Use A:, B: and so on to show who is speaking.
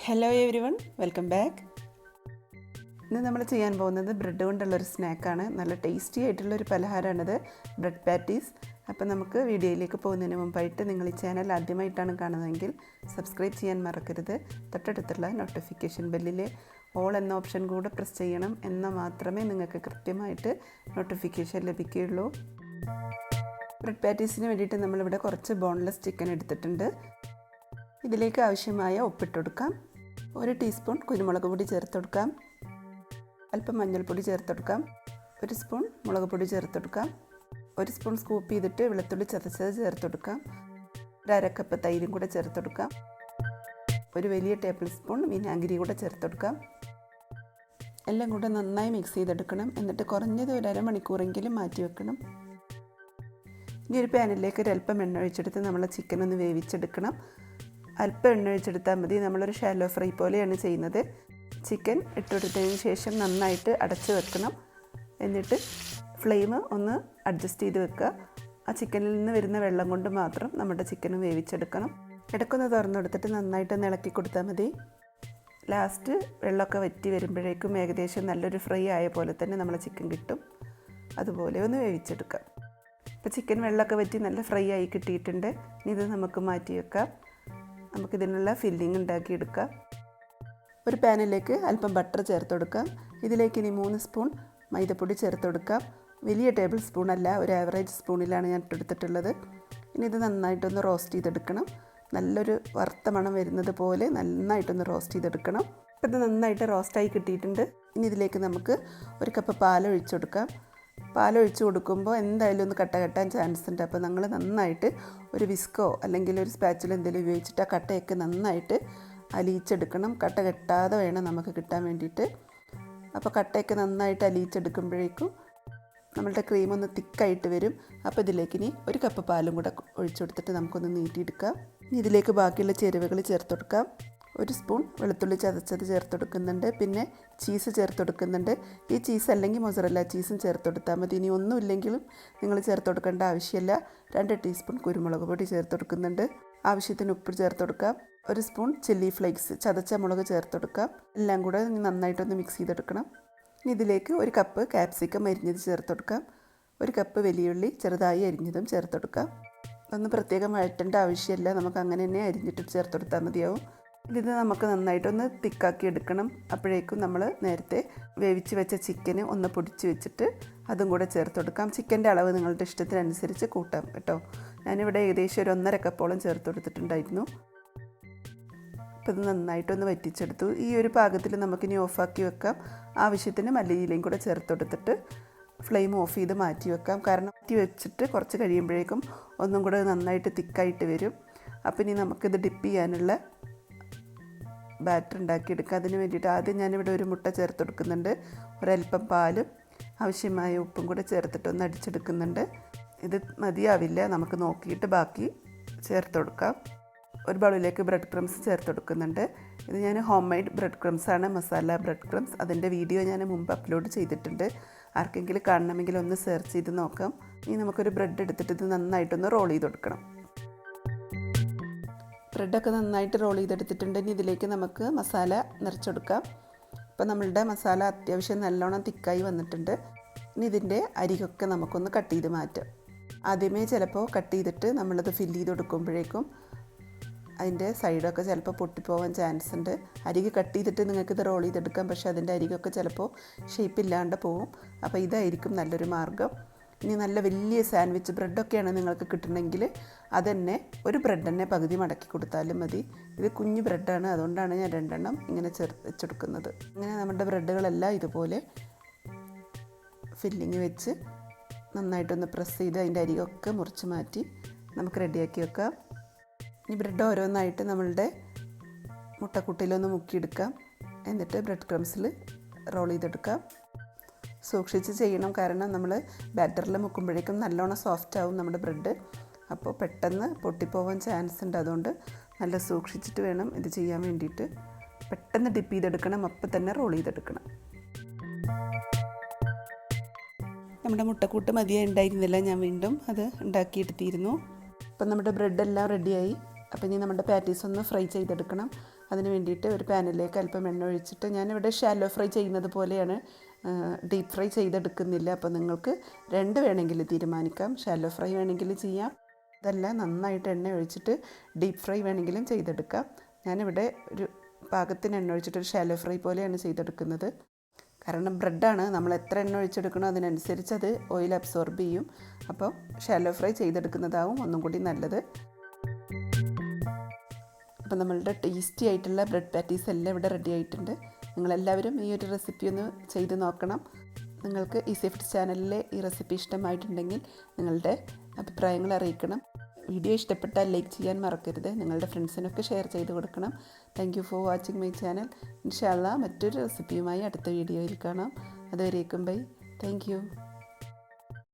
A: Hello everyone, welcome back. ഇന്ന് നമ്മൾ ചെയ്യാൻ പോകുന്നത് ബ്രെഡ് കൊണ്ടുള്ളൊരു സ്നാക്കാണ്. നല്ല ടേസ്റ്റി ആയിട്ടുള്ളൊരു പലഹാരമാണിത്, ബ്രെഡ് പാറ്റീസ്. അപ്പോൾ നമുക്ക് വീഡിയോയിലേക്ക് പോകുന്നതിന് മുമ്പായിട്ട് നിങ്ങൾ ഈ ചാനൽ ആദ്യമായിട്ടാണ് കാണുന്നതെങ്കിൽ സബ്സ്ക്രൈബ് ചെയ്യാൻ മറക്കരുത്. തൊട്ടടുത്തുള്ള നോട്ടിഫിക്കേഷൻ ബെല്ലിൽ ഓൾ എന്ന ഓപ്ഷൻ കൂടെ പ്രസ് ചെയ്യണം. എന്നാൽ മാത്രമേ നിങ്ങൾക്ക് കൃത്യമായിട്ട് നോട്ടിഫിക്കേഷൻ ലഭിക്കുകയുള്ളൂ. ബ്രെഡ് പാറ്റീസിന് വേണ്ടിയിട്ട് നമ്മളിവിടെ കുറച്ച് ബോൺലെസ് ചിക്കൻ എടുത്തിട്ടുണ്ട്. ഇതിലേക്ക് ആവശ്യമായ ഉപ്പിട്ട് കൊടുക്കാം. 1 ടീസ്പൂൺ കുരുമുളക് പൊടി ചേർത്ത് കൊടുക്കാം. അല്പം മഞ്ഞൾപ്പൊടി ചേർത്ത് കൊടുക്കാം. 1 സ്പൂൺ മുളക് പൊടി ചേർത്ത് കൊടുക്കാം. 1 സ്പൂൺ സ്കൂപ്പ് ചെയ്തിട്ട് വെളുത്തുള്ളി ചതച്ചത് ചേർത്ത് കൊടുക്കാം. 1/2 കപ്പ് തൈരും കൂടെ ചേർത്ത് കൊടുക്കാം. 1 വലിയ ടേബിൾ സ്പൂൺ വിനാഗിരി കൂടെ ചേർത്ത് കൊടുക്കാം. എല്ലാം കൂടെ നന്നായി മിക്സ് ചെയ്തെടുക്കണം. എന്നിട്ട് കുറഞ്ഞത് 1 അരമണിക്കൂറെങ്കിലും മാറ്റി വെക്കണം. ഇനി ഒരു പാനിലേക്ക് ഒരല്പം എണ്ണ ഒഴിച്ചെടുത്ത് നമ്മൾ ചിക്കൻ ഒന്ന് വേവിച്ചെടുക്കണം. അല്പം എണ്ണ ഒഴിച്ചെടുത്താൽ മതി. നമ്മളൊരു ഷാലോ ഫ്രൈ പോലെയാണ് ചെയ്യുന്നത്. ചിക്കൻ ഇട്ടുകൊടുത്തതിന് ശേഷം നന്നായിട്ട് അടച്ച് വെക്കണം. എന്നിട്ട് ഫ്ലെയിം ഒന്ന് അഡ്ജസ്റ്റ് ചെയ്ത് വെക്കുക. ആ ചിക്കനിൽ നിന്ന് വരുന്ന വെള്ളം കൊണ്ട് മാത്രം നമ്മുടെ ചിക്കൻ വേവിച്ചെടുക്കണം. ഇടയ്ക്കൊന്ന് തുറന്നെടുത്തിട്ട് നന്നായിട്ടൊന്ന് ഇളക്കി കൊടുത്താൽ മതി. ലാസ്റ്റ് വെള്ളമൊക്കെ വറ്റി വരുമ്പോഴേക്കും ഏകദേശം നല്ലൊരു ഫ്രൈ ആയ പോലെ തന്നെ നമ്മളെ ചിക്കൻ കിട്ടും. അതുപോലെ ഒന്ന് വേവിച്ചെടുക്കാം. ഇപ്പോൾ ചിക്കൻ വെള്ളമൊക്കെ വറ്റി നല്ല ഫ്രൈ ആയി കിട്ടിയിട്ടുണ്ട്. ഇനി ഇത് നമുക്ക് മാറ്റി വെക്കാം. നമുക്കിതിനുള്ള ഫില്ലിങ് ഉണ്ടാക്കിയെടുക്കാം. ഒരു പാനിലേക്ക് അല്പം ബട്ടർ ചേർത്ത് കൊടുക്കാം. ഇതിലേക്ക് ഇനി 3 സ്പൂൺ മൈദപ്പൊടി ചേർത്ത് കൊടുക്കാം. വലിയ ടേബിൾ സ്പൂണല്ല, ഒരു ആവറേജ് സ്പൂണിലാണ് ഞാൻ ഇട്ടെടുത്തിട്ടുള്ളത്. ഇനി ഇത് നന്നായിട്ടൊന്ന് റോസ്റ്റ് ചെയ്തെടുക്കണം. നല്ലൊരു വറുത്ത മണം വരുന്നത് പോലെ നന്നായിട്ടൊന്ന് റോസ്റ്റ് ചെയ്തെടുക്കണം. അപ്പോൾ ഇത് നന്നായിട്ട് റോസ്റ്റായി കിട്ടിയിട്ടുണ്ട്. ഇനി ഇതിലേക്ക് നമുക്ക് 1 കപ്പ് പാലൊഴിച്ച് കൊടുക്കാം. പാലൊഴിച്ച് കൊടുക്കുമ്പോൾ എന്തായാലും ഒന്ന് കട്ട കെട്ടാൻ ചാൻസ് ഉണ്ട്. അപ്പോൾ നമ്മൾ നന്നായിട്ട് ഒരു വിസ്കോ അല്ലെങ്കിൽ ഒരു സ്പാച്ചുല എന്തെങ്കിലും ഉപയോഗിച്ചിട്ട് ആ കട്ടയൊക്കെ നന്നായിട്ട് അലിയിച്ചെടുക്കണം. കട്ട കെട്ടാതെ വേണം നമുക്ക് കിട്ടാൻ വേണ്ടിയിട്ട്. അപ്പോൾ കട്ടയൊക്കെ നന്നായിട്ട് അലിയിച്ചെടുക്കുമ്പോഴേക്കും നമ്മളുടെ ക്രീം ഒന്ന് തിക്കായിട്ട് വരും. അപ്പോൾ ഇതിലേക്ക് ഇനി 1 കപ്പ് പാലും കൂടെ ഒഴിച്ചു കൊടുത്തിട്ട് നമുക്കൊന്ന് നീട്ടിയെടുക്കാം. ഇനി ഇതിലേക്ക് ബാക്കിയുള്ള ചേരുവകൾ ചേർത്ത് കൊടുക്കാം. 1 സ്പൂൺ വെളുത്തുള്ളി ചതച്ചത് ചേർത്ത് കൊടുക്കുന്നുണ്ട്. പിന്നെ ചീസ് ചേർത്ത് കൊടുക്കുന്നുണ്ട്. ഈ ചീസ് അല്ലെങ്കിൽ മൊസറല്ല ചീസും ചേർത്ത് കൊടുത്താൽ മതി. ഇനി ഒന്നുമില്ലെങ്കിലും നിങ്ങൾ ചേർത്ത് കൊടുക്കേണ്ട ആവശ്യമില്ല. 2 ടീസ്പൂൺ കുരുമുളക് പൊടി ചേർത്ത് കൊടുക്കുന്നുണ്ട്. ആവശ്യത്തിന് ഉപ്പ് ചേർത്ത് കൊടുക്കാം. 1 സ്പൂൺ ചില്ലി ഫ്ലേക്സ് ചതച്ച മുളക് ചേർത്ത് കൊടുക്കാം. എല്ലാം കൂടെ നന്നായിട്ടൊന്ന് മിക്സ് ചെയ്തെടുക്കണം. ഇനി ഇതിലേക്ക് 1 കപ്പ് ക്യാപ്സിക്കം അരിഞ്ഞത് ചേർത്ത് കൊടുക്കാം. 1 കപ്പ് വലിയുള്ളി ചെറുതായി അരിഞ്ഞതും ചേർത്ത് കൊടുക്കാം. അതൊന്ന് പ്രത്യേകം വഴറ്റേണ്ട ആവശ്യമില്ല. നമുക്ക് അങ്ങനെ തന്നെ അരിഞ്ഞിട്ട് ചേർത്ത് കൊടുത്താൽ മതിയാവും. ഇത് നമുക്ക് നന്നായിട്ടൊന്ന് തിക്കാക്കി എടുക്കണം. അപ്പോഴേക്കും നമ്മൾ നേരത്തെ വേവിച്ച് വെച്ച ചിക്കന് ഒന്ന് പൊടിച്ച് വെച്ചിട്ട് അതും കൂടെ ചേർത്ത് കൊടുക്കാം. ചിക്കൻ്റെ അളവ് നിങ്ങളുടെ ഇഷ്ടത്തിനനുസരിച്ച് കൂട്ടാം കേട്ടോ. ഞാനിവിടെ ഏകദേശം ഒരു 1.5 കപ്പോളം ചേർത്ത് കൊടുത്തിട്ടുണ്ടായിരുന്നു. അപ്പോൾ ഇത് നന്നായിട്ടൊന്ന് വറ്റിച്ചെടുത്തു. ഈ ഒരു പാകത്തിൽ നമുക്കിനി ഓഫാക്കി വെക്കാം. ആവശ്യത്തിന് മല്ലിയിലയും കൂടെ ചേർത്ത് കൊടുത്തിട്ട് ഫ്ലെയിം ഓഫ് ചെയ്ത് മാറ്റി വെക്കാം. കാരണം മാറ്റി വെച്ചിട്ട് കുറച്ച് കഴിയുമ്പോഴേക്കും ഒന്നും കൂടെ നന്നായിട്ട് തിക്കായിട്ട് വരും. അപ്പോൾ ഇനി നമുക്കിത് ഡിപ്പ് ചെയ്യാനുള്ള ബാറ്റർ ഉണ്ടാക്കിയെടുക്കുക. അതിന് വേണ്ടിയിട്ട് ആദ്യം ഞാനിവിടെ 1 മുട്ട ചേർത്ത് കൊടുക്കുന്നുണ്ട്. ഒരല്പം പാലും ആവശ്യമായ ഉപ്പും കൂടെ ചേർത്തിട്ടൊന്ന് അടിച്ചെടുക്കുന്നുണ്ട്. ഇത് മതിയാവില്ല, നമുക്ക് നോക്കിയിട്ട് ബാക്കി ചേർത്ത് കൊടുക്കാം. 1 ബൗളിലേക്ക് ബ്രെഡ് ക്രംസ് ചേർത്ത് കൊടുക്കുന്നുണ്ട്. ഇത് ഞാൻ ഹോം മെയ്ഡ് ബ്രെഡ് ക്രംസാണ്, മസാല ബ്രെഡ് ക്രംസ്. അതിൻ്റെ വീഡിയോ ഞാൻ മുമ്പ് അപ്ലോഡ് ചെയ്തിട്ടുണ്ട്. ആർക്കെങ്കിലും കാണണമെങ്കിൽ ഒന്ന് സെർച്ച് ചെയ്ത് നോക്കാം. ഇനി നമുക്കൊരു ബ്രെഡ് എടുത്തിട്ട് ഇത് നന്നായിട്ടൊന്ന് റോൾ ചെയ്ത് കൊടുക്കണം. ബ്രെഡൊക്കെ നന്നായിട്ട് റോൾ ചെയ്തെടുത്തിട്ടുണ്ട്. ഇനി ഇതിലേക്ക് നമുക്ക് മസാല നിറച്ചെടുക്കാം. ഇപ്പോൾ നമ്മളുടെ മസാല അത്യാവശ്യം നല്ലോണം തിക്കായി വന്നിട്ടുണ്ട്. ഇനി ഇതിൻ്റെ അരികൊക്കെ നമുക്കൊന്ന് കട്ട് ചെയ്ത് മാറ്റാം. ആദ്യമേ ചിലപ്പോൾ കട്ട് ചെയ്തിട്ട് നമ്മളത് ഫില്ല് ചെയ്ത് കൊടുക്കുമ്പോഴേക്കും അതിൻ്റെ സൈഡൊക്കെ ചിലപ്പോൾ പൊട്ടിപ്പോവാൻ ചാൻസ് ഉണ്ട്. അരികെ കട്ട് ചെയ്തിട്ട് നിങ്ങൾക്കിത് റോൾ ചെയ്തെടുക്കാം. പക്ഷേ അതിൻ്റെ അരികൊക്കെ ചിലപ്പോൾ ഷേപ്പില്ലാണ്ട് പോവും. അപ്പോൾ ഇതായിരിക്കും നല്ലൊരു മാർഗ്ഗം. ഇനി നല്ല വലിയ സാൻഡ്വിച്ച് ബ്രെഡൊക്കെയാണ് നിങ്ങൾക്ക് കിട്ടണമെങ്കിൽ അതുതന്നെ ഒരു ബ്രെഡ് തന്നെ പകുതി മടക്കി കൊടുത്താലും മതി. ഇത് കുഞ്ഞു ബ്രെഡാണ്, അതുകൊണ്ടാണ് ഞാൻ 2 എണ്ണം ഇങ്ങനെ വെച്ചെടുക്കുന്നത്. അങ്ങനെ നമ്മുടെ ബ്രെഡുകളെല്ലാം ഇതുപോലെ ഫില്ലിങ് വെച്ച് നന്നായിട്ടൊന്ന് പ്രസ് ചെയ്ത് അതിൻ്റെ അരികൊക്കെ മുറിച്ച് മാറ്റി നമുക്ക് റെഡിയാക്കി വെക്കാം. ഈ ബ്രെഡ് ഓരോന്നായിട്ട് നമ്മളുടെ മുട്ടക്കുട്ടിയിലൊന്ന് മുക്കിയെടുക്കാം. എന്നിട്ട് ബ്രെഡ് ക്രംസിൽ റോൾ ചെയ്തെടുക്കാം. സൂക്ഷിച്ച് ചെയ്യണം, കാരണം നമ്മൾ ബാറ്ററിൽ മുക്കുമ്പോഴേക്കും നല്ലോണം സോഫ്റ്റ് ആവും നമ്മുടെ ബ്രെഡ്. അപ്പോൾ പെട്ടെന്ന് പൊട്ടിപ്പോവാൻ ചാൻസ് ഉണ്ട്. അതുകൊണ്ട് നല്ല സൂക്ഷിച്ചിട്ട് വേണം ഇത് ചെയ്യാൻ വേണ്ടിയിട്ട്. പെട്ടെന്ന് ഡിപ്പ് ചെയ്തെടുക്കണം, അപ്പം തന്നെ റോൾ ചെയ്തെടുക്കണം. നമ്മുടെ മുട്ടക്കൂട്ട് മതിയായി ഉണ്ടായിരുന്നില്ല, ഞാൻ വീണ്ടും അത് ഉണ്ടാക്കിയെടുത്തിരുന്നു. അപ്പം നമ്മുടെ ബ്രെഡെല്ലാം റെഡിയായി. അപ്പോൾ ഇനി നമ്മുടെ പാറ്റീസ് ഒന്ന് ഫ്രൈ ചെയ്തെടുക്കണം. അതിന് വേണ്ടിയിട്ട് ഒരു പാനിലേക്ക് അല്പം എണ്ണ ഒഴിച്ചിട്ട് ഞാനിവിടെ ഷാലോ ഫ്രൈ ചെയ്യുന്നത് പോലെയാണ്, ഡീപ്പ് ഫ്രൈ ചെയ്തെടുക്കുന്നില്ല. അപ്പോൾ നിങ്ങൾക്ക് രണ്ട് വേണമെങ്കിൽ തീരുമാനിക്കാം. ഷാലോ ഫ്രൈ വേണമെങ്കിൽ ചെയ്യാം, അതല്ല നന്നായിട്ട് എണ്ണ ഒഴിച്ചിട്ട് ഡീപ്പ് ഫ്രൈ വേണമെങ്കിലും ചെയ്തെടുക്കാം. ഞാനിവിടെ ഒരു പാകത്തിന് എണ്ണ ഒഴിച്ചിട്ട് ഒരു ഷാലോ ഫ്രൈ പോലെയാണ് ചെയ്തെടുക്കുന്നത്. കാരണം ബ്രെഡാണ്, നമ്മൾ എത്ര എണ്ണ ഒഴിച്ചെടുക്കണോ അതിനനുസരിച്ച് അത് ഓയിൽ അബ്സോർബ് ചെയ്യും. അപ്പോൾ ഷാലോ ഫ്രൈ ചെയ്തെടുക്കുന്നതാവും ഒന്നും കൂടി നല്ലത്. അപ്പോൾ നമ്മളുടെ ടേസ്റ്റി ആയിട്ടുള്ള ബ്രെഡ് പാറ്റീസ് എല്ലാം ഇവിടെ റെഡി ആയിട്ടുണ്ട്. നിങ്ങളെല്ലാവരും ഈ ഒരു റെസിപ്പി ഒന്ന് ചെയ്ത് നോക്കണം. നിങ്ങൾക്ക് ഈസി ഫുഡ്സ് ചാനലിലെ ഈ റെസിപ്പി ഇഷ്ടമായിട്ടുണ്ടെങ്കിൽ നിങ്ങളുടെ അഭിപ്രായങ്ങൾ അറിയിക്കണം. വീഡിയോ ഇഷ്ടപ്പെട്ടാൽ ലൈക്ക് ചെയ്യാൻ മറക്കരുത്. നിങ്ങളുടെ ഫ്രണ്ട്സിനൊക്കെ ഷെയർ ചെയ്ത് കൊടുക്കണം. Thank you for watching my channel. ഇൻഷാ അല്ലാഹ് മറ്റൊരു റെസിപ്പിയുമായി അടുത്ത വീഡിയോയിൽ കാണാം. അതുവരേക്കും ബൈ. Thank you.